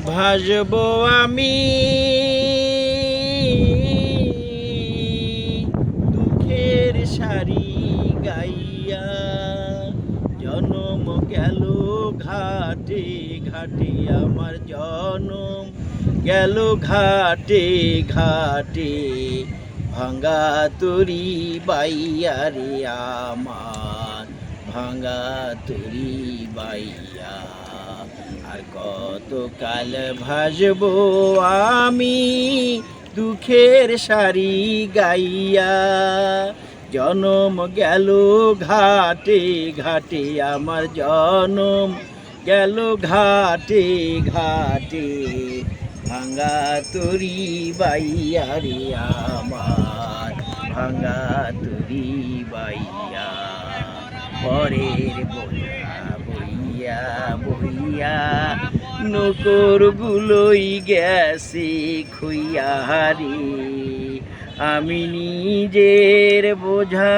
ভাসবো আমি দুঃখের সারি গাইয়া, জনম গেল ঘাটে ঘাটে, আমার জনম গেল ঘাটে ঘাটে, ভাঙ্গা তরি বাইয়া রে আমার, ভাঙ্গা তরি বাইয়া। আর কতকাল ভাসবো আমি দুঃখের সারি গাইয়া, জনম গেল ঘাটে ঘাটে, আমার জনম গেল ঘাটে ঘাটে, ভাঙ্গা তরি বাইয়া রে আমার, ভাঙ্গা তরি বাইয়া। পরের বোঝা বইয়া বইয়া নকর গুলোই গেছে খুইয়া রে, আমি নিজের বোঝা